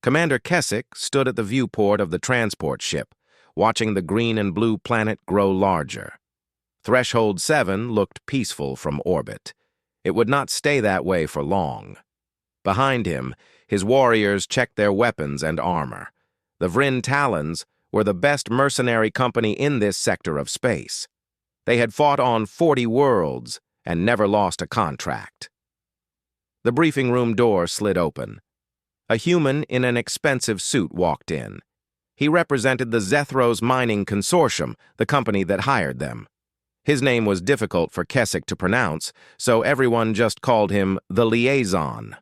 Commander Keswick stood at the viewport of the transport ship, watching the green and blue planet grow larger. Threshold 7 looked peaceful from orbit. It would not stay that way for long. Behind him, his warriors checked their weapons and armor. The Vryn Talons were the best mercenary company in this sector of space. They had fought on 40 worlds and never lost a contract. The briefing room door slid open. A human in an expensive suit walked in. He represented the Zethros Mining Consortium, the company that hired them. His name was difficult for Keswick to pronounce, so everyone just called him the Liaison.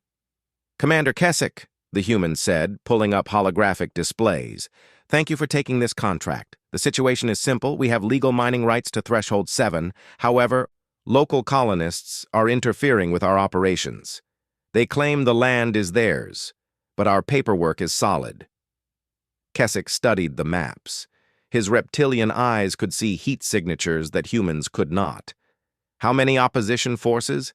"Commander Keswick," the human said, pulling up holographic displays. "Thank you for taking this contract. The situation is simple. We have legal mining rights to Threshold 7. However, local colonists are interfering with our operations. They claim the land is theirs, but our paperwork is solid." Keswick studied the maps. His reptilian eyes could see heat signatures that humans could not. How many opposition forces?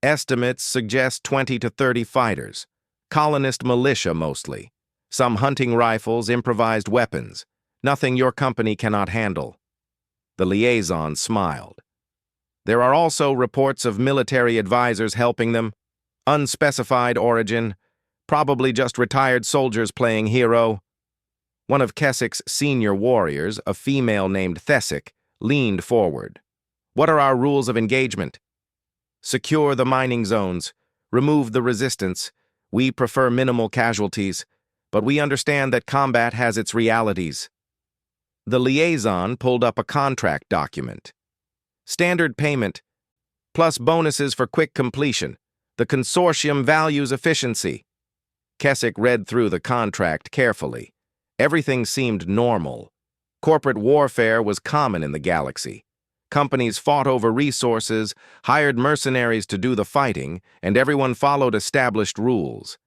Estimates suggest 20 to 30 fighters. Colonist militia mostly. Some hunting rifles, improvised weapons. Nothing your company cannot handle. The liaison smiled. There are also reports of military advisors helping them. Unspecified origin. Probably just retired soldiers playing hero. One of Keswick's senior warriors, a female named Thesic, leaned forward. "What are our rules of engagement?" "Secure the mining zones. Remove the resistance. We prefer minimal casualties, but we understand that combat has its realities." The liaison pulled up a contract document. "Standard payment, plus bonuses for quick completion. The consortium values efficiency." Keswick read through the contract carefully. Everything seemed normal. Corporate warfare was common in the galaxy. Companies fought over resources, hired mercenaries to do the fighting, and everyone followed established rules.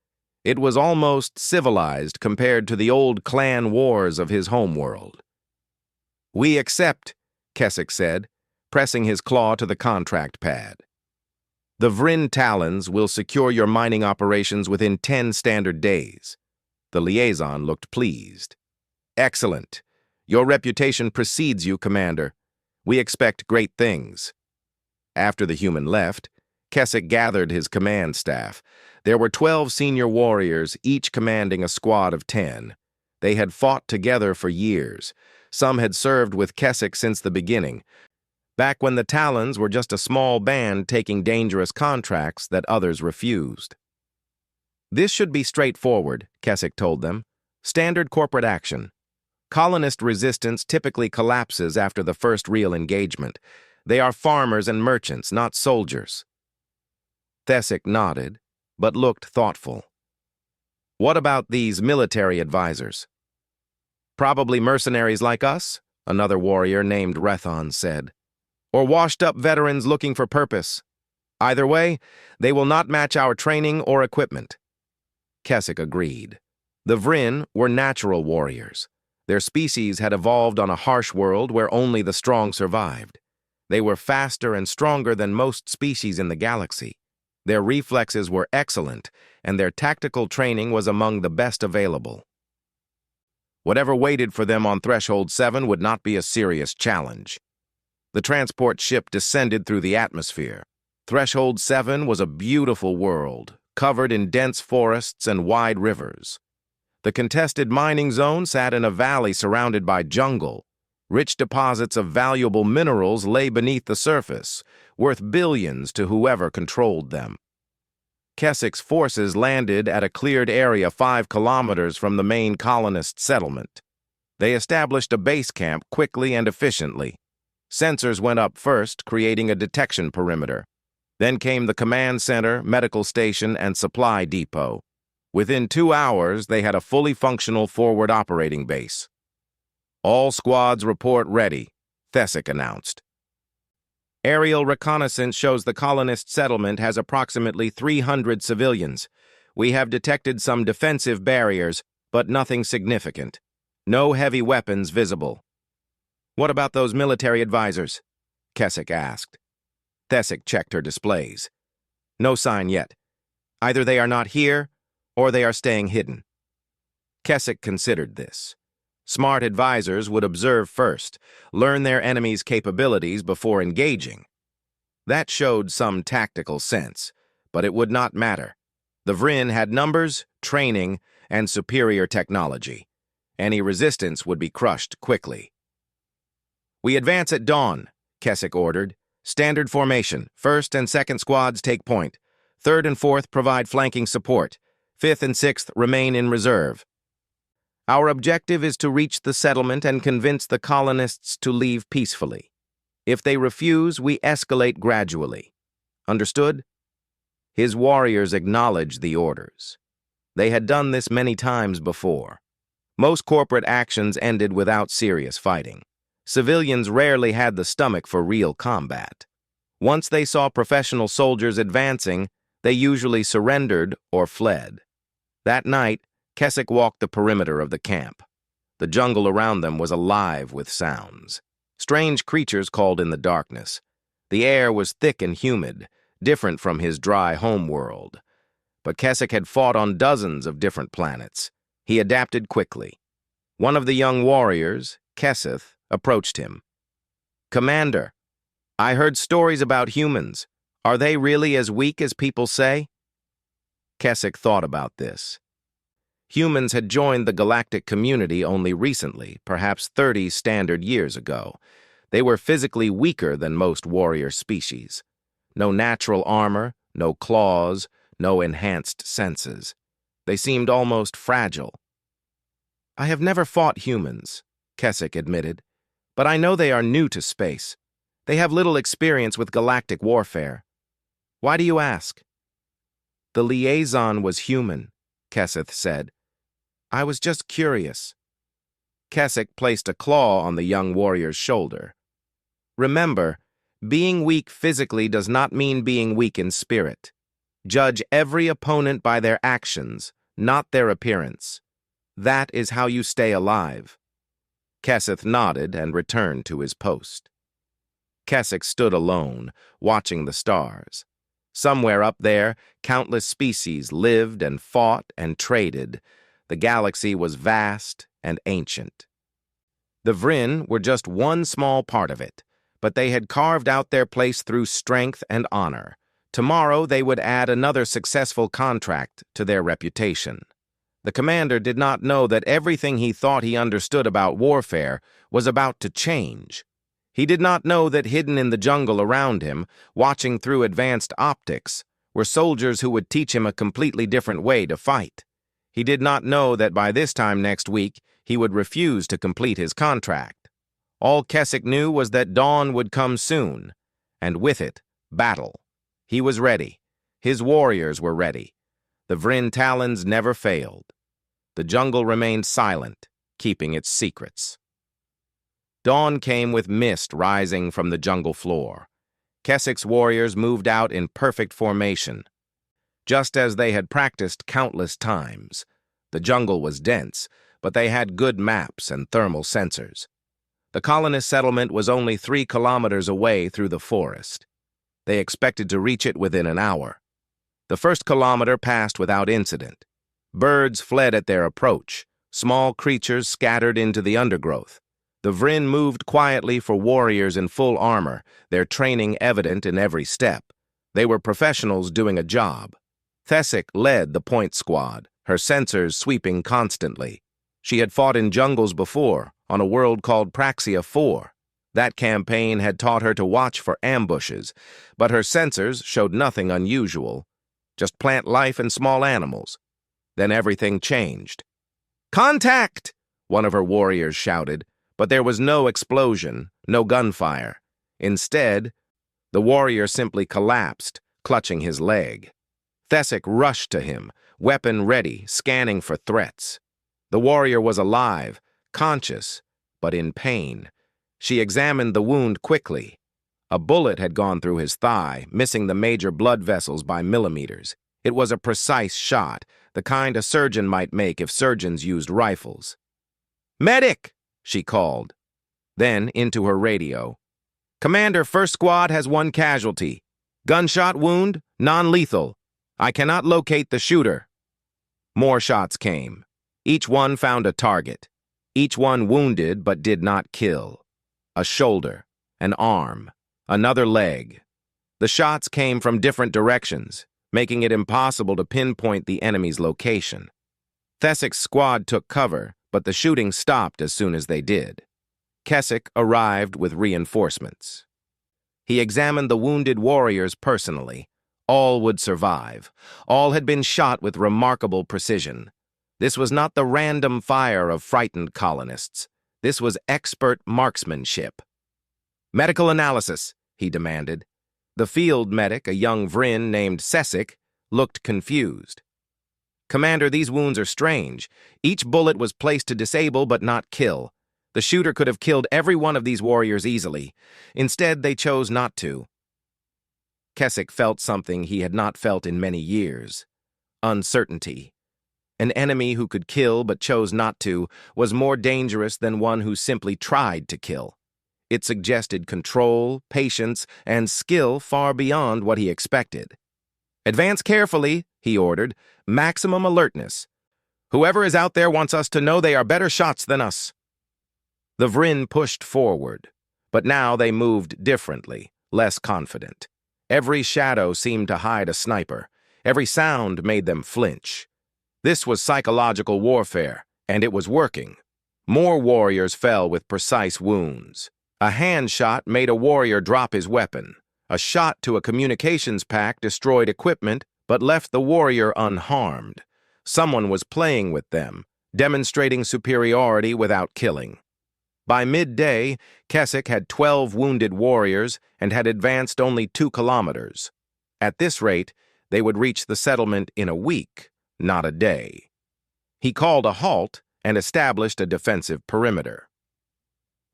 It was almost civilized compared to the old clan wars of his homeworld. "We accept," Keswick said, pressing his claw to the contract pad. "The Vryn Talons will secure your mining operations within 10 standard days." The liaison looked pleased. "Excellent. Your reputation precedes you, Commander. We expect great things." After the human left, Keswick gathered his command staff. There were 12 senior warriors, each commanding a squad of 10. They had fought together for years. Some had served with Keswick since the beginning, back when the Talons were just a small band taking dangerous contracts that others refused. "This should be straightforward," Keswick told them. "Standard corporate action. Colonist resistance typically collapses after the first real engagement. They are farmers and merchants, not soldiers." Thesic nodded, but looked thoughtful. "What about these military advisors?" "Probably mercenaries like us," another warrior named Rethon said. "Or washed-up veterans looking for purpose. Either way, they will not match our training or equipment." Keswick agreed. The Vryn were natural warriors. Their species had evolved on a harsh world where only the strong survived. They were faster and stronger than most species in the galaxy. Their reflexes were excellent, and their tactical training was among the best available. Whatever waited for them on Threshold 7 would not be a serious challenge. The transport ship descended through the atmosphere. Threshold 7 was a beautiful world, covered in dense forests and wide rivers. The contested mining zone sat in a valley surrounded by jungle. Rich deposits of valuable minerals lay beneath the surface, worth billions to whoever controlled them. Keswick's forces landed at a cleared area 5 kilometers from the main colonist settlement. They established a base camp quickly and efficiently. Sensors went up first, creating a detection perimeter. Then came the command center, medical station, and supply depot. Within 2 hours, they had a fully functional forward operating base. "All squads report ready," Thesic announced. "Aerial reconnaissance shows the colonist settlement has approximately 300 civilians. We have detected some defensive barriers, but nothing significant. No heavy weapons visible." "What about those military advisors?" Keswick asked. Thesic checked her displays. "No sign yet. Either they are not here, or they are staying hidden." Keswick considered this. Smart advisors would observe first, learn their enemy's capabilities before engaging. That showed some tactical sense, but it would not matter. The Vryn had numbers, training, and superior technology. Any resistance would be crushed quickly. "We advance at dawn," Keswick ordered. "Standard formation. First and second squads take point. Third and fourth provide flanking support. Fifth and sixth remain in reserve. Our objective is to reach the settlement and convince the colonists to leave peacefully. If they refuse, we escalate gradually. Understood?" His warriors acknowledged the orders. They had done this many times before. Most corporate actions ended without serious fighting. Civilians rarely had the stomach for real combat. Once they saw professional soldiers advancing, they usually surrendered or fled. That night, Keswick walked the perimeter of the camp. The jungle around them was alive with sounds. Strange creatures called in the darkness. The air was thick and humid, different from his dry homeworld. But Keswick had fought on dozens of different planets. He adapted quickly. One of the young warriors, Keseth, approached him. "Commander, I heard stories about humans. Are they really as weak as people say?" Keswick thought about this. Humans had joined the galactic community only recently, perhaps 30 standard years ago. They were physically weaker than most warrior species. No natural armor, no claws, no enhanced senses. They seemed almost fragile. "I have never fought humans," Keswick admitted, "but I know they are new to space. They have little experience with galactic warfare. Why do you ask?" "The liaison was human," Keseth said. "I was just curious." Keswick placed a claw on the young warrior's shoulder. "Remember, being weak physically does not mean being weak in spirit. Judge every opponent by their actions, not their appearance. That is how you stay alive." Keseth nodded and returned to his post. Keswick stood alone, watching the stars. Somewhere up there, countless species lived and fought and traded. The galaxy was vast and ancient. The Vryn were just one small part of it, but they had carved out their place through strength and honor. Tomorrow they would add another successful contract to their reputation. The commander did not know that everything he thought he understood about warfare was about to change. He did not know that hidden in the jungle around him, watching through advanced optics, were soldiers who would teach him a completely different way to fight. He did not know that by this time next week, he would refuse to complete his contract. All Keswick knew was that dawn would come soon, and with it, battle. He was ready. His warriors were ready. The Vryn talons never failed. The jungle remained silent, keeping its secrets. Dawn came with mist rising from the jungle floor. Keswick's warriors moved out in perfect formation. Just as they had practiced countless times. The jungle was dense, but they had good maps and thermal sensors. The colonist settlement was only 3 kilometers away through the forest. They expected to reach it within an hour. The first kilometer passed without incident. Birds fled at their approach. Small creatures scattered into the undergrowth. The Vryn moved quietly for warriors in full armor, their training evident in every step. They were professionals doing a job. Keswick led the point squad, her sensors sweeping constantly. She had fought in jungles before, on a world called Praxia 4. That campaign had taught her to watch for ambushes, but her sensors showed nothing unusual, just plant life and small animals. Then everything changed. "Contact!" one of her warriors shouted, but there was no explosion, no gunfire. Instead, the warrior simply collapsed, clutching his leg. Keswick rushed to him, weapon ready, scanning for threats. The warrior was alive, conscious, but in pain. She examined the wound quickly. A bullet had gone through his thigh, missing the major blood vessels by millimeters. It was a precise shot, the kind a surgeon might make if surgeons used rifles. "Medic!" she called. Then, into her radio. "Commander, first squad has 1 casualty. Gunshot wound, non-lethal. I cannot locate the shooter." More shots came. Each one found a target. Each one wounded but did not kill. A shoulder, an arm, another leg. The shots came from different directions, making it impossible to pinpoint the enemy's location. Thesic's squad took cover, but the shooting stopped as soon as they did. Kessick arrived with reinforcements. He examined the wounded warriors personally. All would survive. All had been shot with remarkable precision. This was not the random fire of frightened colonists. This was expert marksmanship. "Medical analysis," he demanded. The field medic, a young Vryn named Sessic, looked confused. "Commander, these wounds are strange. Each bullet was placed to disable but not kill. The shooter could have killed every one of these warriors easily. Instead, they chose not to." Kessick felt something he had not felt in many years. Uncertainty. An enemy who could kill but chose not to was more dangerous than one who simply tried to kill. It suggested control, patience, and skill far beyond what he expected. "Advance carefully," he ordered. "Maximum alertness. Whoever is out there wants us to know they are better shots than us." The Vryn pushed forward, but now they moved differently, less confident. Every shadow seemed to hide a sniper. Every sound made them flinch. This was psychological warfare, and it was working. More warriors fell with precise wounds. A hand shot made a warrior drop his weapon. A shot to a communications pack destroyed equipment, but left the warrior unharmed. Someone was playing with them, demonstrating superiority without killing. By midday, Kessick had 12 wounded warriors and had advanced only 2 kilometers. At this rate, they would reach the settlement in a week, not a day. He called a halt and established a defensive perimeter.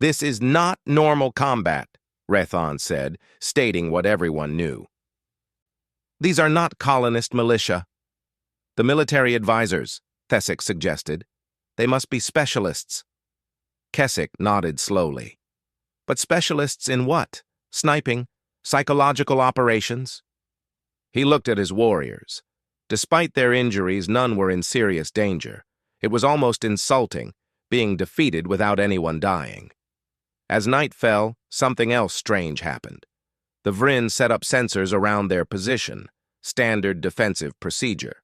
"This is not normal combat," Rethon said, stating what everyone knew. "These are not colonist militia." "The military advisors," Thesic suggested. "They must be specialists." Kessick nodded slowly. "But specialists in what? Sniping? Psychological operations?" He looked at his warriors. Despite their injuries, none were in serious danger. It was almost insulting, being defeated without anyone dying. As night fell, something else strange happened. The Vryn set up sensors around their position, standard defensive procedure.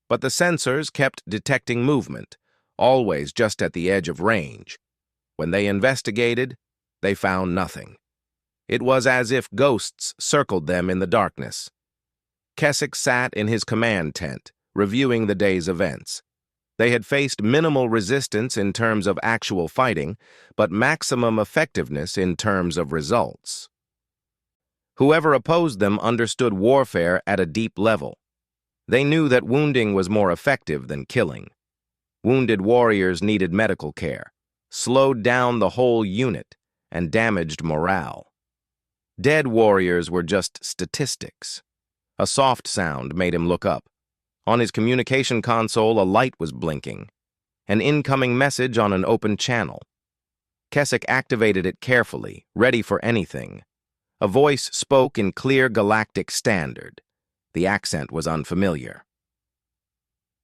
But the sensors kept detecting movement, always just at the edge of range. When they investigated, they found nothing. It was as if ghosts circled them in the darkness. Kessick sat in his command tent, reviewing the day's events. They had faced minimal resistance in terms of actual fighting, but maximum effectiveness in terms of results. Whoever opposed them understood warfare at a deep level. They knew that wounding was more effective than killing. Wounded warriors needed medical care, slowed down the whole unit, and damaged morale. Dead warriors were just statistics. A soft sound made him look up. On his communication console, a light was blinking. An incoming message on an open channel. Kessick activated it carefully, ready for anything. A voice spoke in clear Galactic standard. The accent was unfamiliar.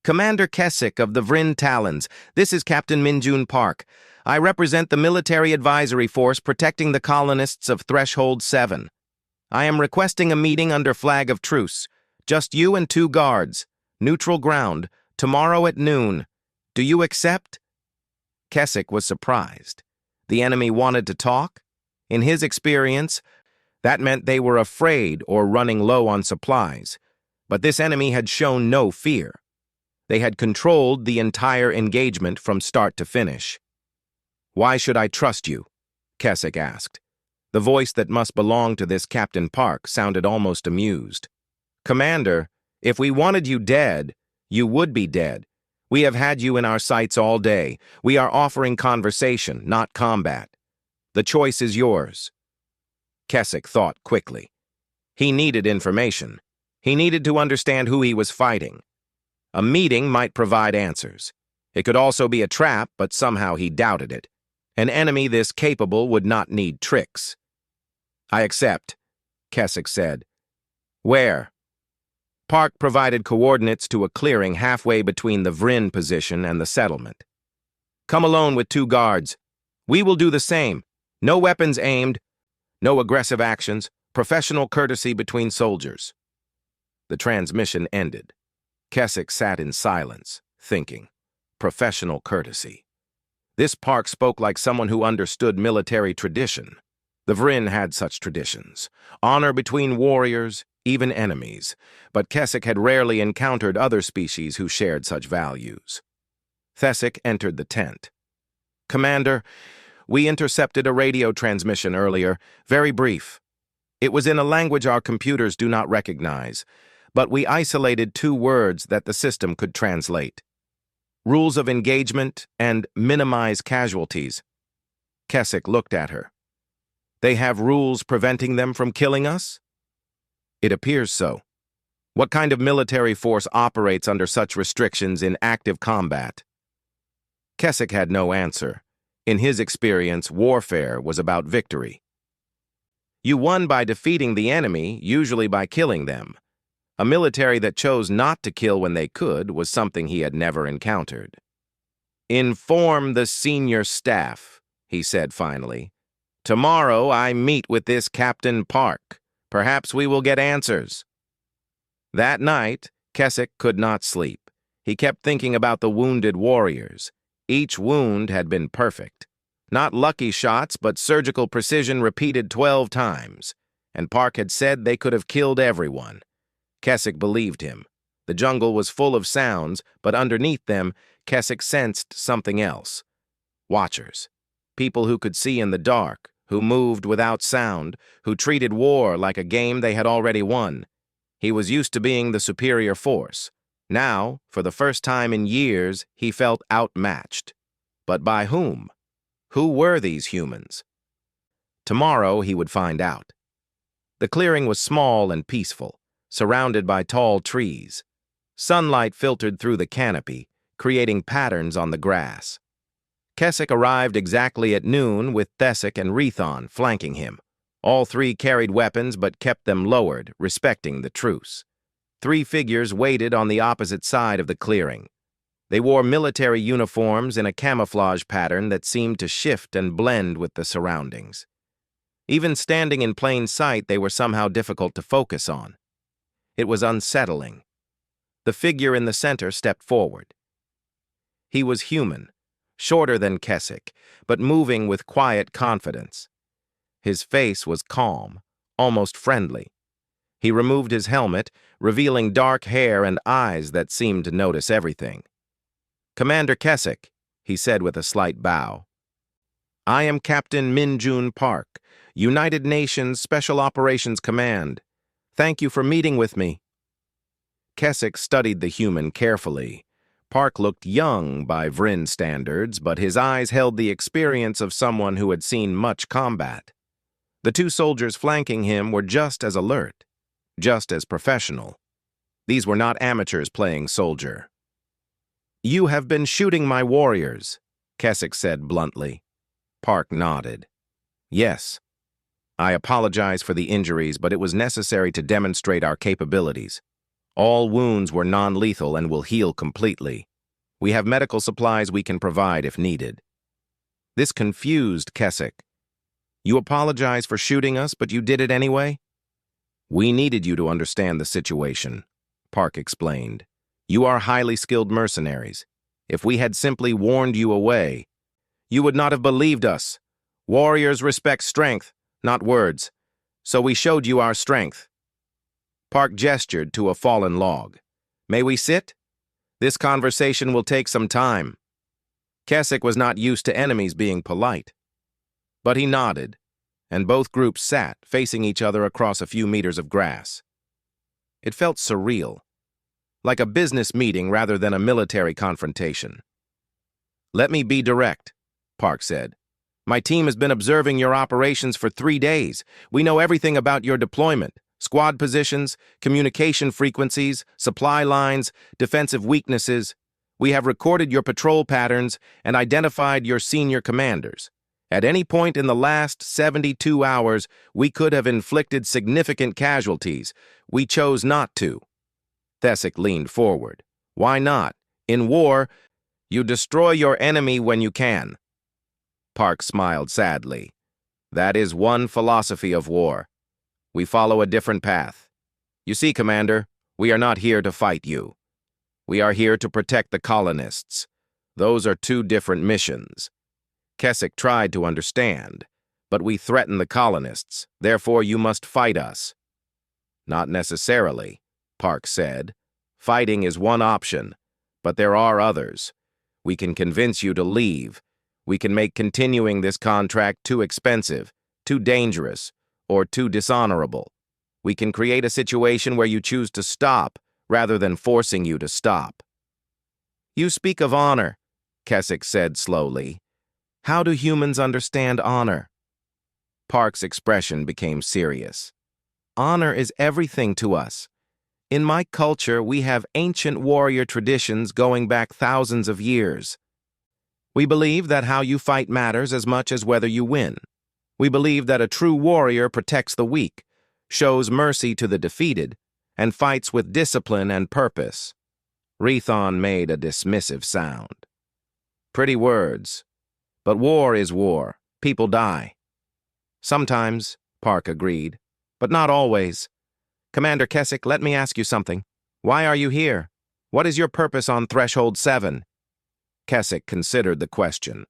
"Commander Kessick of the Vryn Talons, this is Captain Minjun Park. I represent the military advisory force protecting the colonists of Threshold 7. I am requesting a meeting under flag of truce. Just you and 2 guards. Neutral ground, tomorrow at noon. Do you accept?" Kessick was surprised. The enemy wanted to talk? In his experience, that meant they were afraid or running low on supplies. But this enemy had shown no fear. They had controlled the entire engagement from start to finish. "Why should I trust you?" Kessick asked. The voice that must belong to this Captain Park sounded almost amused. "Commander, if we wanted you dead, you would be dead. We have had you in our sights all day. We are offering conversation, not combat. The choice is yours." Kessick thought quickly. He needed information. He needed to understand who he was fighting. A meeting might provide answers. It could also be a trap, but somehow he doubted it. An enemy this capable would not need tricks. "I accept," Kessick said. "Where?" Park provided coordinates to a clearing halfway between the Vryn position and the settlement. Come alone with 2 guards. We will do the same. No weapons aimed, no aggressive actions, professional courtesy between soldiers. The transmission ended. Keswick sat in silence, thinking. Professional courtesy. This Park spoke like someone who understood military tradition. The Vryn had such traditions. Honor between warriors, even enemies. But Keswick had rarely encountered other species who shared such values. Thesic entered the tent. Commander, we intercepted a radio transmission earlier, very brief. It was in a language our computers do not recognize, but we isolated 2 words that the system could translate. Rules of engagement and minimize casualties. Keswick looked at her. They have rules preventing them from killing us? It appears so. What kind of military force operates under such restrictions in active combat? Keswick had no answer. In his experience, warfare was about victory. You won by defeating the enemy, usually by killing them. A military that chose not to kill when they could was something he had never encountered. Inform the senior staff, he said finally. Tomorrow I meet with this Captain Park. Perhaps we will get answers. That night, Keswick could not sleep. He kept thinking about the wounded warriors. Each wound had been perfect. Not lucky shots, but surgical precision repeated 12 times. And Park had said they could have killed everyone. Keswick believed him. The jungle was full of sounds, but underneath them, Keswick sensed something else. Watchers. People who could see in the dark, who moved without sound, who treated war like a game they had already won. He was used to being the superior force. Now, for the first time in years, he felt outmatched. But by whom? Who were these humans? Tomorrow he would find out. The clearing was small and peaceful, surrounded by tall trees. Sunlight filtered through the canopy, creating patterns on the grass. Keswick arrived exactly at noon with Thesic and Rethon flanking him. All 3 carried weapons but kept them lowered, respecting the truce. 3 figures waited on the opposite side of the clearing. They wore military uniforms in a camouflage pattern that seemed to shift and blend with the surroundings. Even standing in plain sight, they were somehow difficult to focus on. It was unsettling. The figure in the center stepped forward. He was human, shorter than Keswick, but moving with quiet confidence. His face was calm, almost friendly. He removed his helmet, revealing dark hair and eyes that seemed to notice everything. Commander Keswick, he said with a slight bow. I am Captain Minjun Park, United Nations Special Operations Command. Thank you for meeting with me. Keswick studied the human carefully. Park looked young by Vryn standards, but his eyes held the experience of someone who had seen much combat. The 2 soldiers flanking him were just as alert, just as professional. These were not amateurs playing soldier. You have been shooting my warriors, Keswick said bluntly. Park nodded. Yes. I apologize for the injuries, but it was necessary to demonstrate our capabilities. All wounds were non-lethal and will heal completely. We have medical supplies we can provide if needed. This confused Keswick. You apologize for shooting us, but you did it anyway? We needed you to understand the situation, Park explained. You are highly skilled mercenaries. If we had simply warned you away, you would not have believed us. Warriors respect strength, not words. So we showed you our strength. Park gestured to a fallen log. May we sit? This conversation will take some time. Keswick was not used to enemies being polite. But he nodded, and both groups sat, facing each other across a few meters of grass. It felt surreal, like a business meeting rather than a military confrontation. Let me be direct, Park said. My team has been observing your operations for 3 days. We know everything about your deployment, squad positions, communication frequencies, supply lines, defensive weaknesses. We have recorded your patrol patterns and identified your senior commanders. At any point in the last 72 hours, we could have inflicted significant casualties. We chose not to. Thesic leaned forward. Why not? In war, you destroy your enemy when you can. Park smiled sadly. That is one philosophy of war. We follow a different path. You see, Commander, we are not here to fight you. We are here to protect the colonists. Those are two different missions. Keswick tried to understand, but we threaten the colonists, therefore you must fight us. Not necessarily, Park said. Fighting is one option, but there are others. We can convince you to leave. We can make continuing this contract too expensive, too dangerous, or too dishonorable. We can create a situation where you choose to stop rather than forcing you to stop. You speak of honor, Keswick said slowly. How do humans understand honor? Park's expression became serious. Honor is everything to us. In my culture, we have ancient warrior traditions going back thousands of years. We believe that how you fight matters as much as whether you win. We believe that a true warrior protects the weak, shows mercy to the defeated, and fights with discipline and purpose. Rethon made a dismissive sound. Pretty words. But war is war. People die. Sometimes, Park agreed, but not always. Commander Keswick, let me ask you something. Why are you here? What is your purpose on Threshold 7? Keswick considered the question.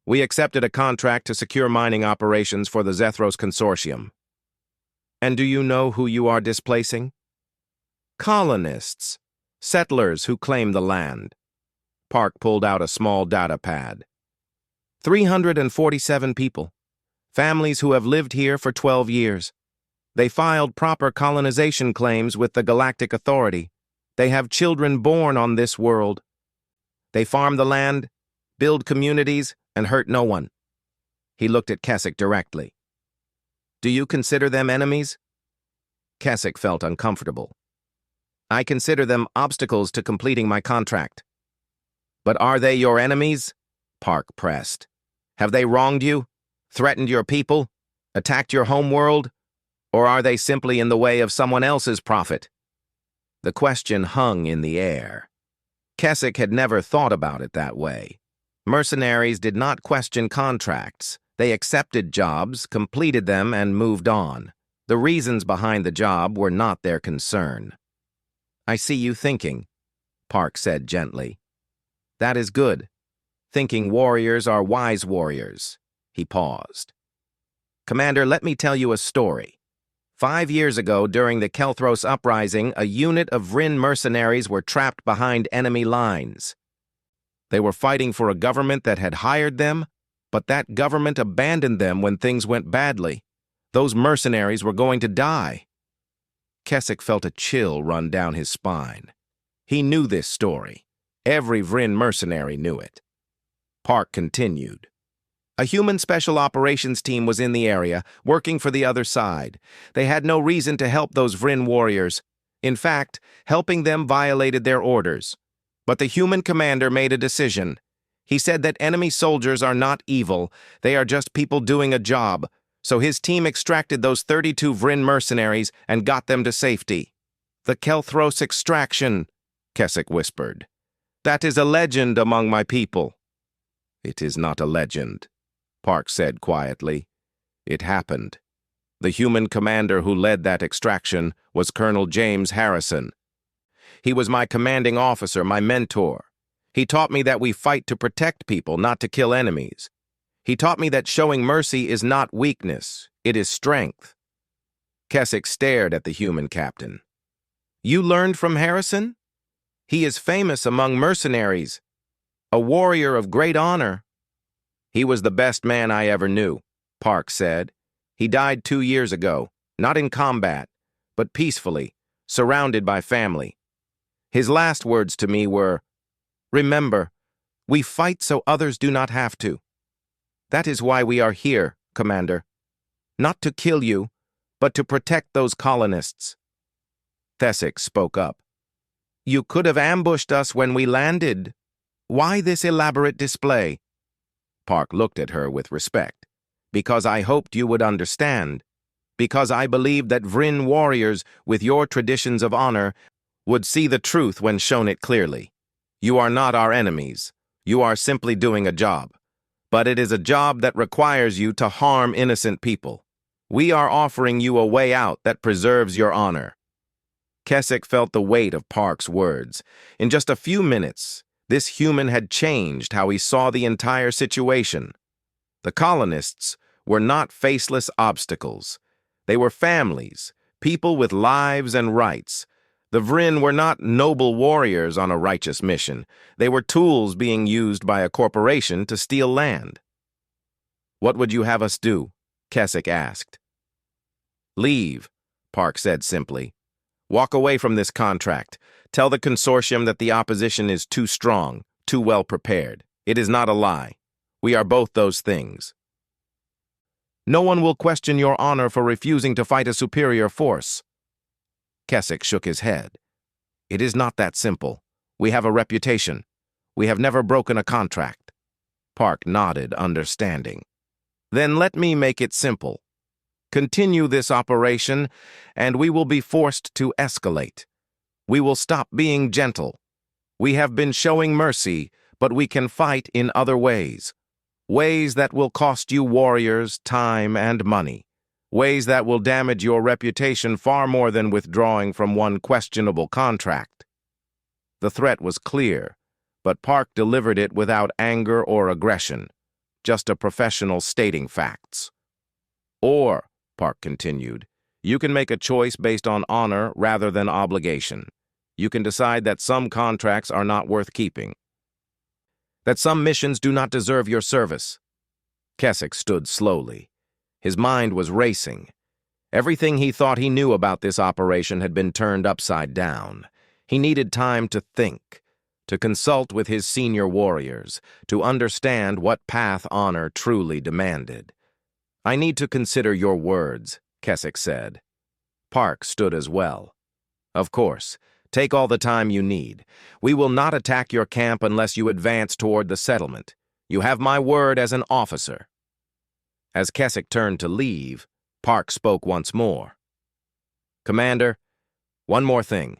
We accepted a contract to secure mining operations for the Zethros Consortium. And do you know who you are displacing? Colonists. Settlers who claim the land. Park pulled out a small data pad. 347 people. Families who have lived here for 12 years. They filed proper colonization claims with the Galactic Authority. They have children born on this world. They farm the land, build communities, and hurt no one. He looked at Keswick directly. Do you consider them enemies? Keswick felt uncomfortable. I consider them obstacles to completing my contract. But are they your enemies? Park pressed. Have they wronged you? Threatened your people? Attacked your homeworld? Or are they simply in the way of someone else's profit? The question hung in the air. Keswick had never thought about it that way. Mercenaries did not question contracts. They accepted jobs, completed them, and moved on. The reasons behind the job were not their concern. I see you thinking, Park said gently. That is good. Thinking warriors are wise warriors. He paused. Commander, let me tell you a story. 5 years ago, during the Kelthros uprising, a unit of Vryn mercenaries were trapped behind enemy lines. They were fighting for a government that had hired them, but that government abandoned them when things went badly. Those mercenaries were going to die. Keswick felt a chill run down his spine. He knew this story. Every Vryn mercenary knew it. Park continued. A human special operations team was in the area, working for the other side. They had no reason to help those Vryn warriors. In fact, helping them violated their orders. But the human commander made a decision. He said that enemy soldiers are not evil, they are just people doing a job. So his team extracted those 32 Vryn mercenaries and got them to safety. The Kelthros extraction, Keswick whispered. That is a legend among my people. It is not a legend, Park said quietly. It happened. The human commander who led that extraction was Colonel James Harrison. He was my commanding officer, my mentor. He taught me that we fight to protect people, not to kill enemies. He taught me that showing mercy is not weakness, it is strength. Keswick stared at the human captain. You learned from Harrison? He is famous among mercenaries, a warrior of great honor. He was the best man I ever knew, Park said. He died 2 years ago, not in combat, but peacefully, surrounded by family. His last words to me were, Remember, we fight so others do not have to. That is why we are here, Commander. Not to kill you, but to protect those colonists. Thesic spoke up. You could have ambushed us when we landed. Why this elaborate display? Park looked at her with respect. Because I hoped you would understand. Because I believed that Vryn warriors, with your traditions of honor, would see the truth when shown it clearly. You are not our enemies. You are simply doing a job. But it is a job that requires you to harm innocent people. We are offering you a way out that preserves your honor. Keswick felt the weight of Park's words. In just a few minutes, this human had changed how he saw the entire situation. The colonists were not faceless obstacles. They were families, people with lives and rights. The Vryn were not noble warriors on a righteous mission. They were tools being used by a corporation to steal land. "What would you have us do?" Keswick asked. "Leave," Park said simply. "Walk away from this contract. Tell the consortium that the opposition is too strong, too well prepared. It is not a lie. We are both those things." "No one will question your honor for refusing to fight a superior force." Keswick shook his head. "It is not that simple. We have a reputation. We have never broken a contract." Park nodded, understanding. "Then let me make it simple. Continue this operation, and we will be forced to escalate. We will stop being gentle. We have been showing mercy, but we can fight in other ways. Ways that will cost you warriors time and money. Ways that will damage your reputation far more than withdrawing from one questionable contract." The threat was clear, but Park delivered it without anger or aggression, just a professional stating facts. "Or," Park continued, "you can make a choice based on honor rather than obligation. You can decide that some contracts are not worth keeping. That some missions do not deserve your service." Keswick stood slowly. His mind was racing. Everything he thought he knew about this operation had been turned upside down. He needed time to think, to consult with his senior warriors, to understand what path honor truly demanded. "I need to consider your words," Keswick said. Park stood as well. "Of course. Take all the time you need. We will not attack your camp unless you advance toward the settlement. You have my word as an officer." As Keswick turned to leave, Park spoke once more. "Commander, one more thing.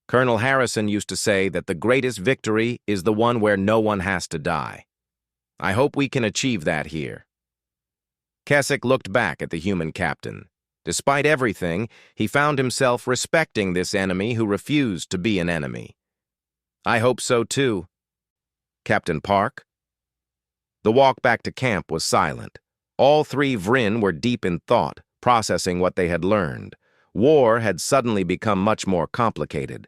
Colonel Harrison used to say that the greatest victory is the one where no one has to die. I hope we can achieve that here." Keswick looked back at the human captain. Despite everything, he found himself respecting this enemy who refused to be an enemy. "I hope so too." "Captain Park?" The walk back to camp was silent. All three Vryn were deep in thought, processing what they had learned. War had suddenly become much more complicated.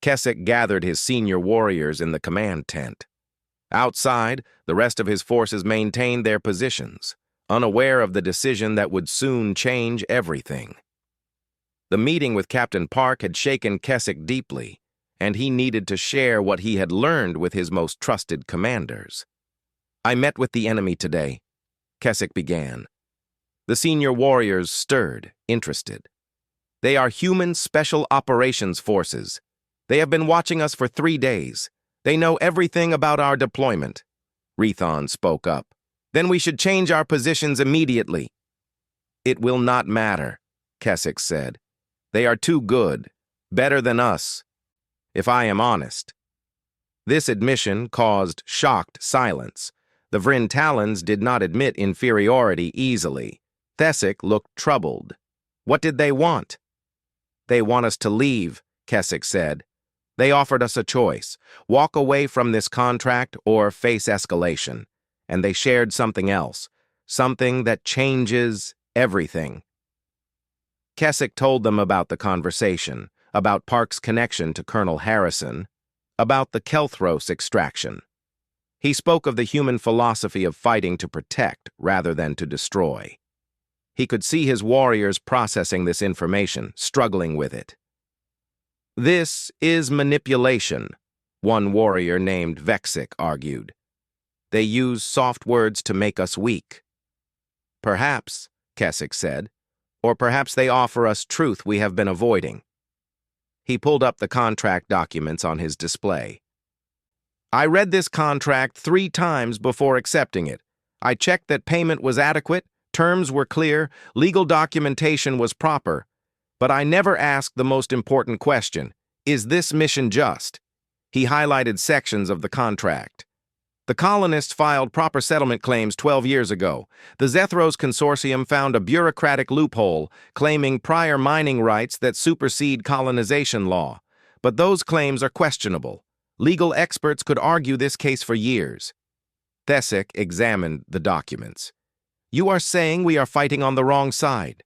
Keswick gathered his senior warriors in the command tent. Outside, the rest of his forces maintained their positions, unaware of the decision that would soon change everything. The meeting with Captain Park had shaken Keswick deeply, and he needed to share what he had learned with his most trusted commanders. "I met with the enemy today," Keswick began. The senior warriors stirred, interested. "They are human special operations forces. They have been watching us for 3 days. They know everything about our deployment." Rethon spoke up. "Then we should change our positions immediately." "It will not matter," Keswick said. "They are too good, better than us, if I am honest." This admission caused shocked silence. The Vryn Talons did not admit inferiority easily. Keswick looked troubled. What did they want? "They want us to leave," Keswick said. "They offered us a choice: walk away from this contract or face escalation. And they shared something else, something that changes everything." Keswick told them about the conversation, about Park's connection to Colonel Harrison, about the Kelthros extraction. He spoke of the human philosophy of fighting to protect rather than to destroy. He could see his warriors processing this information, struggling with it. "This is manipulation," one warrior named Vexic argued. "They use soft words to make us weak." "Perhaps," Keswick said, "or perhaps they offer us truth we have been avoiding." He pulled up the contract documents on his display. "I read this contract 3 times before accepting it. I checked that payment was adequate, terms were clear, legal documentation was proper. But I never asked the most important question: Is this mission just? He highlighted sections of the contract. The colonists filed proper settlement claims 12 years ago. The Zethros Consortium found a bureaucratic loophole, claiming prior mining rights that supersede colonization law. But those claims are questionable. Legal experts could argue this case for years. Thesic examined the documents. You are saying we are fighting on the wrong side.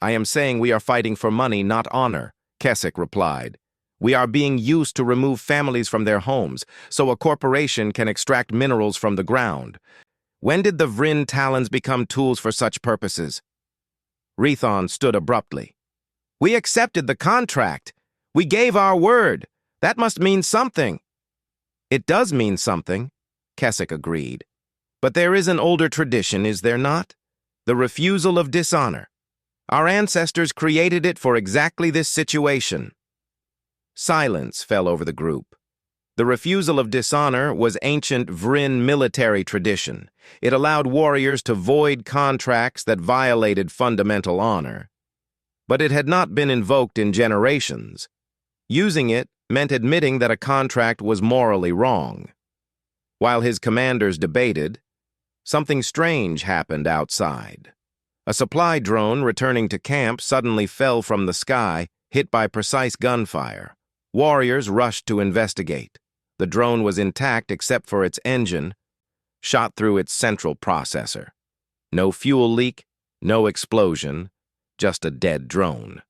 I am saying we are fighting for money, not honor, Keswick replied. We are being used to remove families from their homes, so a corporation can extract minerals from the ground. When did the Vryn Talons become tools for such purposes? Rethon stood abruptly. We accepted the contract. We gave our word. That must mean something. It does mean something, Keswick agreed. But there is an older tradition, is there not? The refusal of dishonor. Our ancestors created it for exactly this situation. Silence fell over the group. The refusal of dishonor was ancient Vryn military tradition. It allowed warriors to void contracts that violated fundamental honor. But it had not been invoked in generations. Using it meant admitting that a contract was morally wrong. While his commanders debated, something strange happened outside. A supply drone returning to camp suddenly fell from the sky, hit by precise gunfire. Warriors rushed to investigate. The drone was intact except for its engine, shot through its central processor. No fuel leak, no explosion, just a dead drone.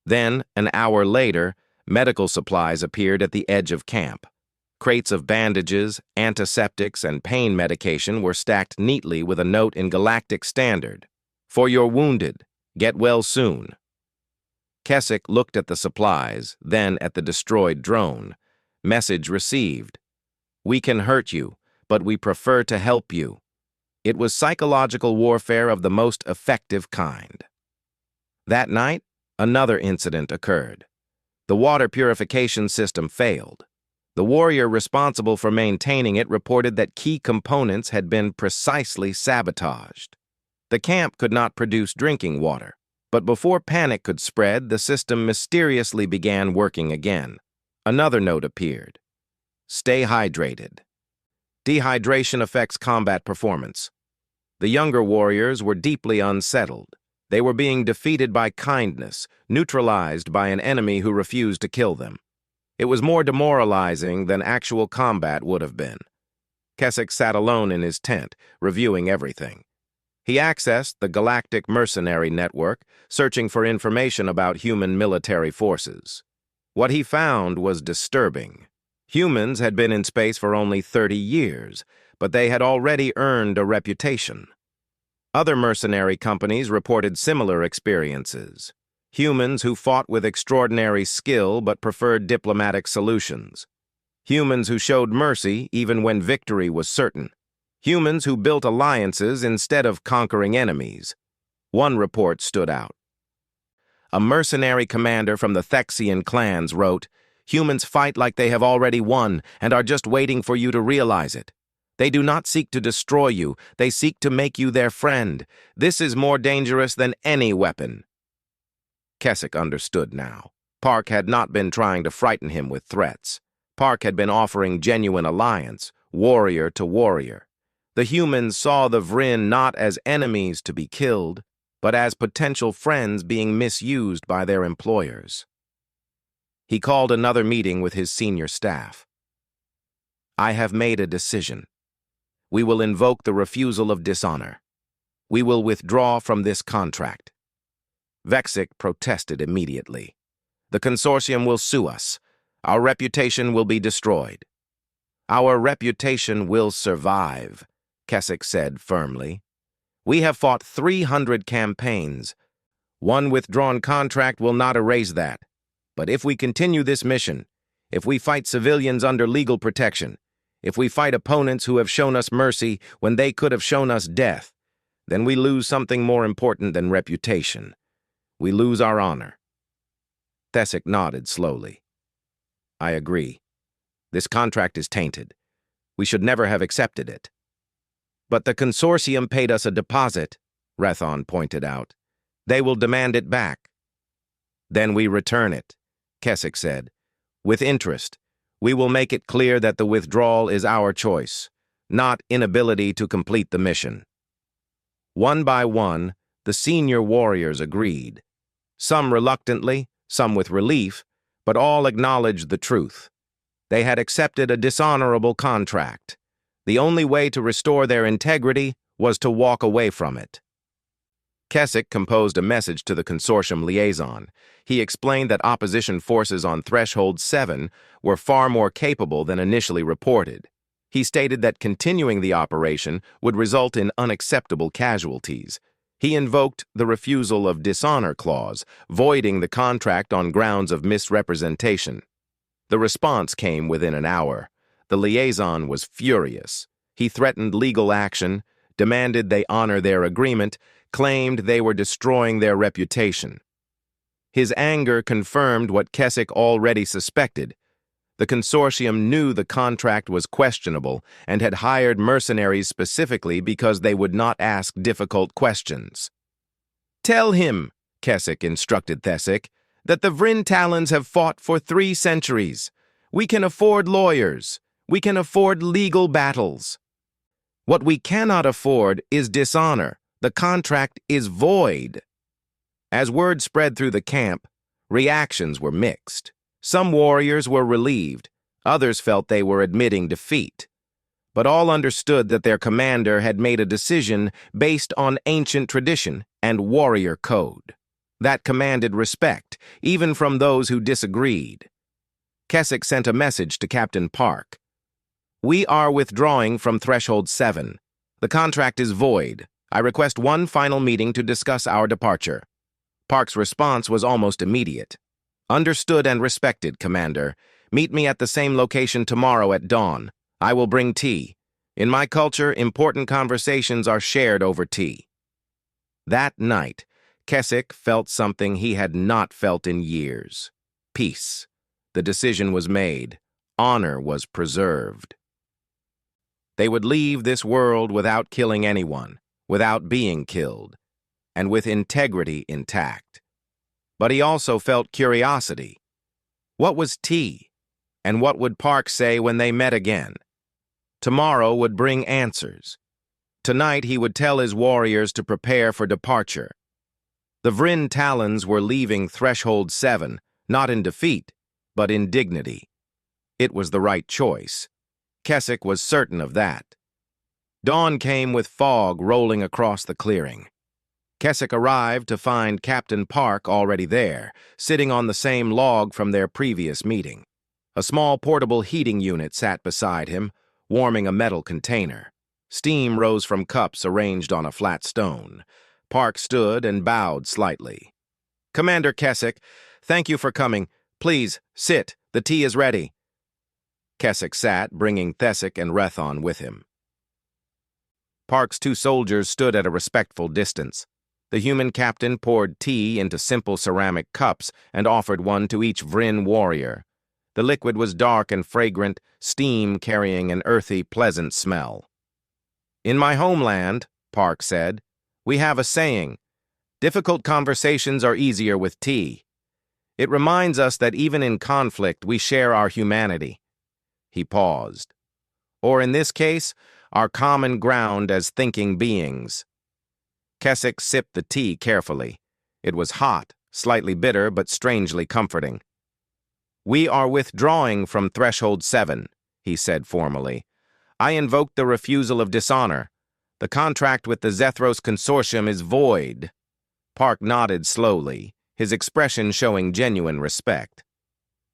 Then, an hour later, medical supplies appeared at the edge of camp. Crates of bandages, antiseptics, and pain medication were stacked neatly with a note in Galactic Standard. For your wounded, get well soon. Keswick looked at the supplies, then at the destroyed drone. Message received. We can hurt you, but we prefer to help you. It was psychological warfare of the most effective kind. That night, another incident occurred. The water purification system failed. The warrior responsible for maintaining it reported that key components had been precisely sabotaged. The camp could not produce drinking water. But before panic could spread, the system mysteriously began working again. Another note appeared. Stay hydrated. Dehydration affects combat performance. The younger warriors were deeply unsettled. They were being defeated by kindness, neutralized by an enemy who refused to kill them. It was more demoralizing than actual combat would have been. Keswick sat alone in his tent, reviewing everything. He accessed the Galactic Mercenary Network, searching for information about human military forces. What he found was disturbing. Humans had been in space for only 30 years, but they had already earned a reputation. Other mercenary companies reported similar experiences. Humans who fought with extraordinary skill but preferred diplomatic solutions. Humans who showed mercy even when victory was certain. Humans who built alliances instead of conquering enemies. One report stood out. A mercenary commander from the Thexian clans wrote, "Humans fight like they have already won and are just waiting for you to realize it. They do not seek to destroy you, they seek to make you their friend. This is more dangerous than any weapon." Keswick understood now. Park had not been trying to frighten him with threats. Park had been offering genuine alliance, warrior to warrior. The humans saw the Vryn not as enemies to be killed, but as potential friends being misused by their employers. He called another meeting with his senior staff. I have made a decision. We will invoke the refusal of dishonor. We will withdraw from this contract. Vexic protested immediately. The consortium will sue us. Our reputation will be destroyed. Our reputation will survive, Keswick said firmly. We have fought 300 campaigns. One withdrawn contract will not erase that. But if we continue this mission, if we fight civilians under legal protection, if we fight opponents who have shown us mercy when they could have shown us death, then we lose something more important than reputation. We lose our honor. Thesic nodded slowly. I agree. This contract is tainted. We should never have accepted it. But the consortium paid us a deposit, Rethon pointed out. They will demand it back. Then we return it, Keswick said. With interest, we will make it clear that the withdrawal is our choice, not inability to complete the mission. One by one, the senior warriors agreed. Some reluctantly, some with relief, but all acknowledged the truth. They had accepted a dishonorable contract. The only way to restore their integrity was to walk away from it. Keswick composed a message to the consortium liaison. He explained that opposition forces on Threshold 7 were far more capable than initially reported. He stated that continuing the operation would result in unacceptable casualties. He invoked the refusal of dishonor clause, voiding the contract on grounds of misrepresentation. The response came within an hour. The liaison was furious. He threatened legal action, demanded they honor their agreement, claimed they were destroying their reputation. His anger confirmed what Keswick already suspected. The consortium knew the contract was questionable and had hired mercenaries specifically because they would not ask difficult questions. "Tell him," Keswick instructed Thesic, "that the Vryn Talons have fought for 3 centuries. We can afford lawyers. We can afford legal battles. What we cannot afford is dishonor. The contract is void." As word spread through the camp, reactions were mixed. Some warriors were relieved, others felt they were admitting defeat. But all understood that their commander had made a decision based on ancient tradition and warrior code. That commanded respect, even from those who disagreed. Keswick sent a message to Captain Park. "We are withdrawing from Threshold 7. The contract is void. I request one final meeting to discuss our departure." Park's response was almost immediate. "Understood and respected, Commander. Meet me at the same location tomorrow at dawn. I will bring tea. In my culture, important conversations are shared over tea." That night, Keswick felt something he had not felt in years. Peace. The decision was made. Honor was preserved. They would leave this world without killing anyone, without being killed, and with integrity intact. But he also felt curiosity. What was tea? And what would Park say when they met again? Tomorrow would bring answers. Tonight he would tell his warriors to prepare for departure. The Vryn Talons were leaving Threshold 7, not in defeat, but in dignity. It was the right choice. Keswick was certain of that. Dawn came with fog rolling across the clearing. Keswick arrived to find Captain Park already there, sitting on the same log from their previous meeting. A small portable heating unit sat beside him, warming a metal container. Steam rose from cups arranged on a flat stone. Park stood and bowed slightly. "Commander Keswick, thank you for coming. Please, sit. The tea is ready." Keswick sat, bringing Thesic and Rethon with him. Park's 2 soldiers stood at a respectful distance. The human captain poured tea into simple ceramic cups and offered one to each Vryn warrior. The liquid was dark and fragrant, steam carrying an earthy, pleasant smell. "In my homeland," Park said, "we have a saying, difficult conversations are easier with tea. It reminds us that even in conflict we share our humanity." He paused. "Or in this case, our common ground as thinking beings." Keswick sipped the tea carefully. It was hot, slightly bitter, but strangely comforting. "We are withdrawing from Threshold 7, he said formally. "I invoked the refusal of dishonor. The contract with the Zethros Consortium is void." Park nodded slowly, his expression showing genuine respect.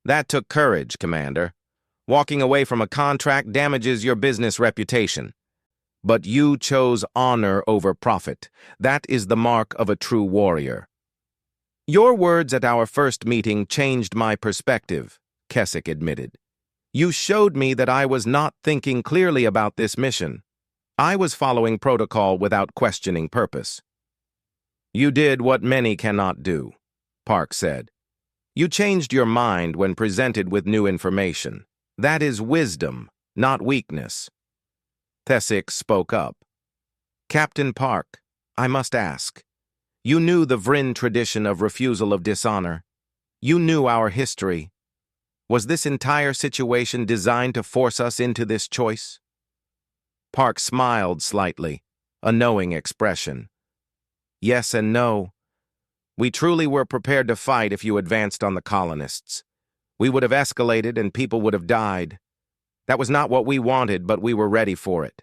"That took courage, Commander. Walking away from a contract damages your business reputation. But you chose honor over profit. That is the mark of a true warrior." "Your words at our first meeting changed my perspective," Keswick admitted. "You showed me that I was not thinking clearly about this mission. I was following protocol without questioning purpose." "You did what many cannot do," Park said. "You changed your mind when presented with new information. That is wisdom, not weakness." Thesic spoke up. "Captain Park, I must ask. You knew the Vryn tradition of refusal of dishonor. You knew our history. Was this entire situation designed to force us into this choice? Park smiled slightly, a knowing expression. Yes and no. We truly were prepared to fight if you advanced on the colonists. We would have escalated and people would have died. That was not what we wanted, but we were ready for it.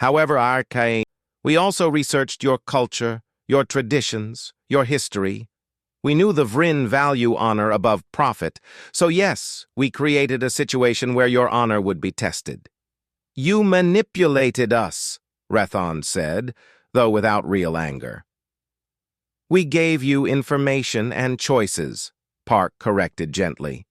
However, we also researched your culture, your traditions, your history. We knew the Vryn value honor above profit, so yes, we created a situation where your honor would be tested. You manipulated us, Rethon said, though without real anger. We gave you information and choices, Park corrected gently.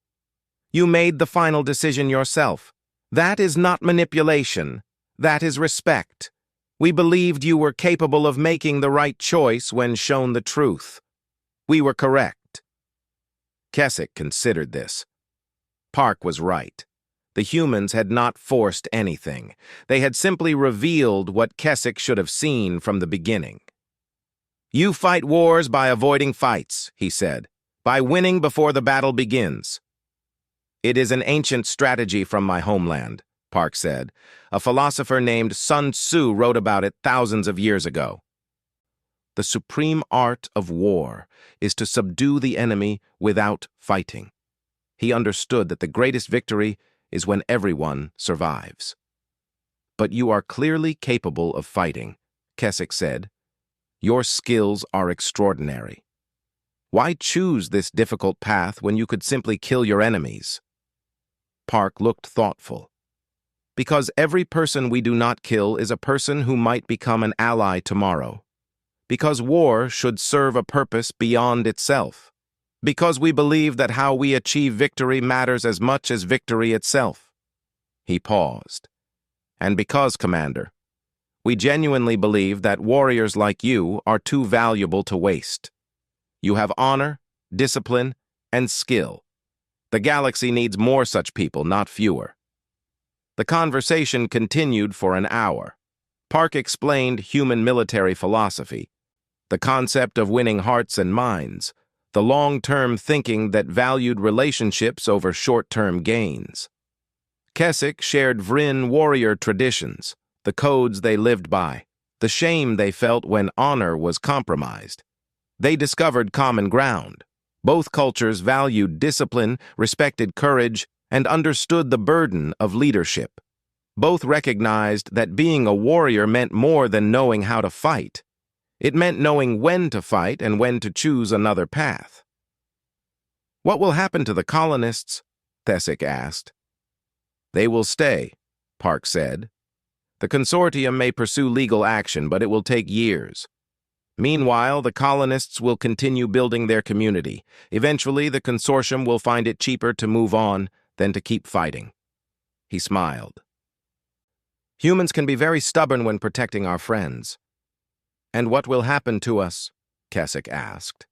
You made the final decision yourself. That is not manipulation. That is respect. We believed you were capable of making the right choice when shown the truth. We were correct. Keswick considered this. Park was right. The humans had not forced anything. They had simply revealed what Keswick should have seen from the beginning. You fight wars by avoiding fights, he said, by winning before the battle begins. It is an ancient strategy from my homeland, Park said. A philosopher named Sun Tzu wrote about it thousands of years ago. The supreme art of war is to subdue the enemy without fighting. He understood that the greatest victory is when everyone survives. But you are clearly capable of fighting, Keswick said. Your skills are extraordinary. Why choose this difficult path when you could simply kill your enemies? Park looked thoughtful. Because every person we do not kill is a person who might become an ally tomorrow. Because war should serve a purpose beyond itself. Because we believe that how we achieve victory matters as much as victory itself. He paused. And because, Commander, we genuinely believe that warriors like you are too valuable to waste. You have honor, discipline, and skill. The galaxy needs more such people, not fewer. The conversation continued for an hour. Park explained human military philosophy, the concept of winning hearts and minds, the long-term thinking that valued relationships over short-term gains. Keswick shared Vryn warrior traditions, the codes they lived by, the shame they felt when honor was compromised. They discovered common ground. Both cultures valued discipline, respected courage, and understood the burden of leadership. Both recognized that being a warrior meant more than knowing how to fight. It meant knowing when to fight and when to choose another path. What will happen to the colonists? Keswick asked. They will stay, Park said. The consortium may pursue legal action, but it will take years. Meanwhile, the colonists will continue building their community. Eventually, the consortium will find it cheaper to move on than to keep fighting. He smiled. Humans can be very stubborn when protecting our friends. And what will happen to us? Keswick asked.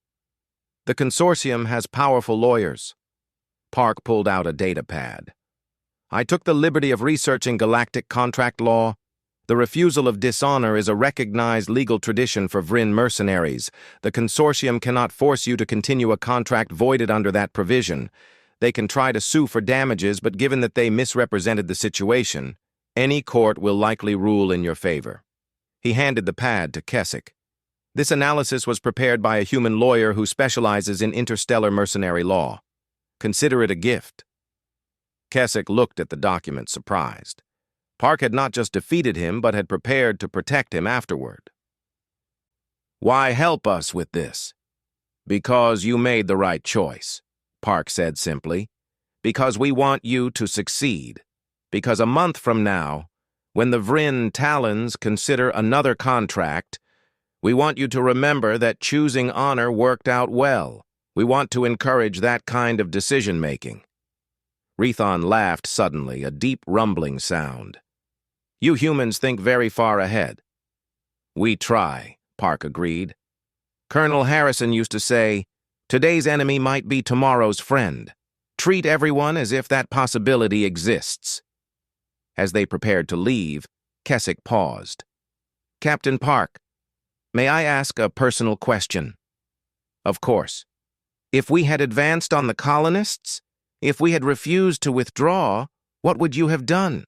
The consortium has powerful lawyers. Park pulled out a data pad. I took the liberty of researching galactic contract law. The refusal of dishonor is a recognized legal tradition for Vryn mercenaries. The consortium cannot force you to continue a contract voided under that provision. They can try to sue for damages, but given that they misrepresented the situation, any court will likely rule in your favor. He handed the pad to Keswick. This analysis was prepared by a human lawyer who specializes in interstellar mercenary law. Consider it a gift. Keswick looked at the document, surprised. Park had not just defeated him, but had prepared to protect him afterward. Why help us with this? Because you made the right choice, Park said simply. Because we want you to succeed. Because a month from now, when the Vryn Talons consider another contract, we want you to remember that choosing honor worked out well. We want to encourage that kind of decision-making. Rethon laughed suddenly, a deep rumbling sound. You humans think very far ahead. We try, Park agreed. Colonel Harrison used to say, today's enemy might be tomorrow's friend. Treat everyone as if that possibility exists. As they prepared to leave, Keswick paused. Captain Park, may I ask a personal question? Of course. If we had advanced on the colonists, If we had refused to withdraw, what would you have done?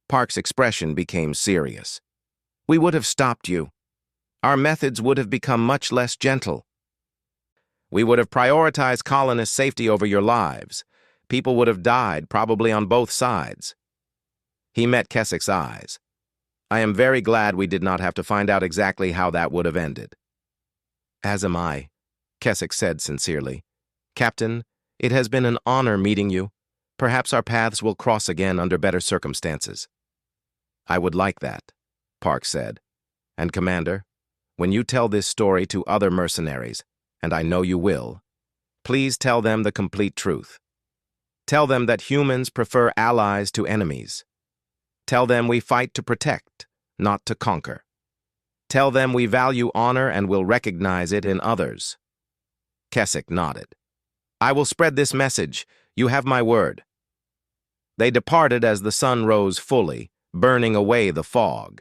Park's expression became serious. We would have stopped you. Our methods would have become much less gentle. We would have prioritized colonist safety over your lives. People would have died, probably on both sides. He met Keswick's eyes. I am very glad we did not have to find out exactly how that would have ended. As am I, Keswick said sincerely. Captain, it has been an honor meeting you. Perhaps our paths will cross again under better circumstances. I would like that, Park said. And Commander, when you tell this story to other mercenaries, and I know you will, please tell them the complete truth. Tell them that humans prefer allies to enemies. Tell them we fight to protect, not to conquer. Tell them we value honor and will recognize it in others. Keswick nodded. I will spread this message. You have my word. They departed as the sun rose fully, burning away the fog.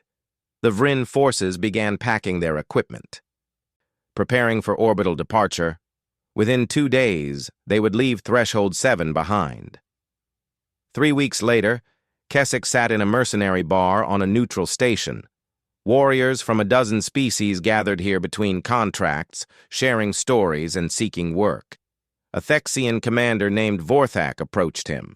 The Vryn forces began packing their equipment. Preparing for orbital departure, within 2 days, they would leave Threshold 7 behind. 3 weeks later, Keswick sat in a mercenary bar on a neutral station. Warriors from a dozen species gathered here between contracts, sharing stories and seeking work. A Thexian commander named Vorthak approached him.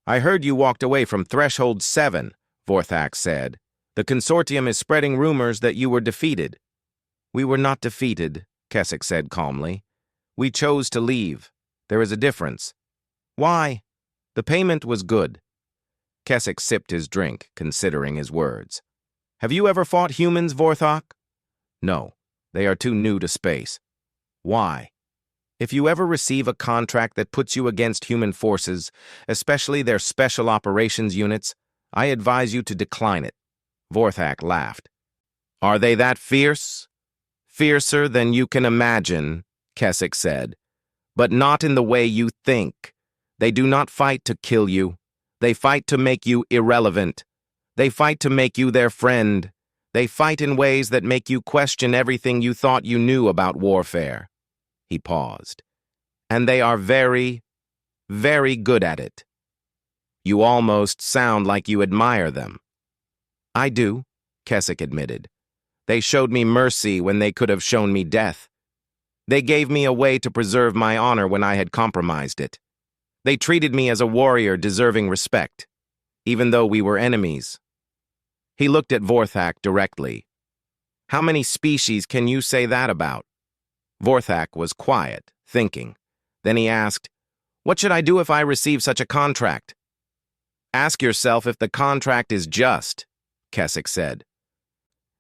I heard you walked away from Threshold 7, Vorthak said. The consortium is spreading rumors that you were defeated. We were not defeated, Keswick said calmly. We chose to leave. There is a difference. Why? The payment was good. Keswick sipped his drink, considering his words. Have you ever fought humans, Vorthak? No, they are too new to space. Why? If you ever receive a contract that puts you against human forces, especially their special operations units, I advise you to decline it. Vorthak laughed. Are they that fierce? Fiercer than you can imagine, Keswick said. But not in the way you think. They do not fight to kill you. They fight to make you irrelevant. They fight to make you their friend. They fight in ways that make you question everything you thought you knew about warfare. He paused. And they are very, very good at it. You almost sound like you admire them. I do, Keswick admitted. They showed me mercy when they could have shown me death. They gave me a way to preserve my honor when I had compromised it. They treated me as a warrior deserving respect, even though we were enemies. He looked at Vorthak directly. How many species can you say that about? Vorthak was quiet, thinking. Then he asked, What should I do if I receive such a contract? Ask yourself if the contract is just, Keswick said.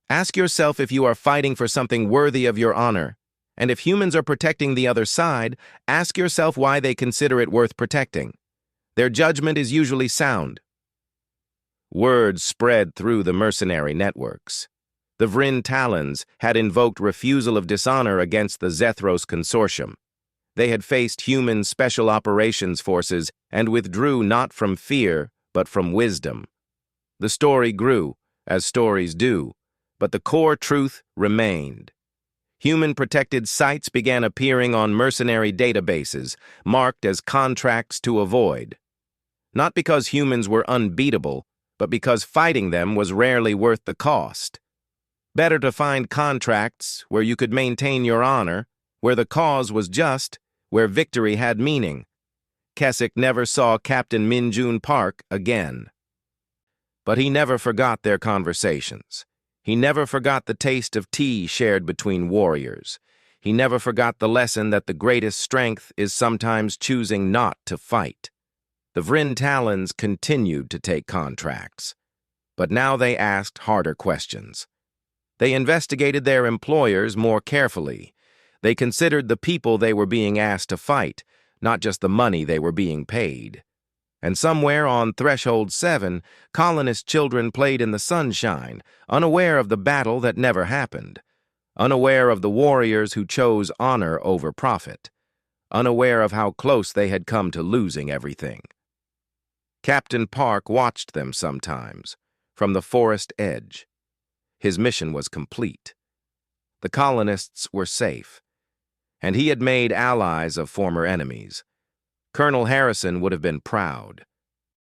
Ask yourself if you are fighting for something worthy of your honor. And if humans are protecting the other side, ask yourself why they consider it worth protecting. Their judgment is usually sound. Word spread through the mercenary networks. The Vryn Talons had invoked refusal of dishonor against the Zethros Consortium. They had faced human special operations forces and withdrew not from fear, but from wisdom. The story grew, as stories do, but the core truth remained. Human-protected sites began appearing on mercenary databases, marked as contracts to avoid. Not because humans were unbeatable, but because fighting them was rarely worth the cost. Better to find contracts where you could maintain your honor, where the cause was just, where victory had meaning. Keswick never saw Captain Minjun Park again. But he never forgot their conversations. He never forgot the taste of tea shared between warriors. He never forgot the lesson that the greatest strength is sometimes choosing not to fight. The Vryn Talons continued to take contracts. But now they asked harder questions. They investigated their employers more carefully. They considered the people they were being asked to fight, not just the money they were being paid. And somewhere on Threshold 7, colonist children played in the sunshine, unaware of the battle that never happened, unaware of the warriors who chose honor over profit, unaware of how close they had come to losing everything. Captain Park watched them sometimes, from the forest edge. His mission was complete. The colonists were safe, and he had made allies of former enemies. Colonel Harrison would have been proud.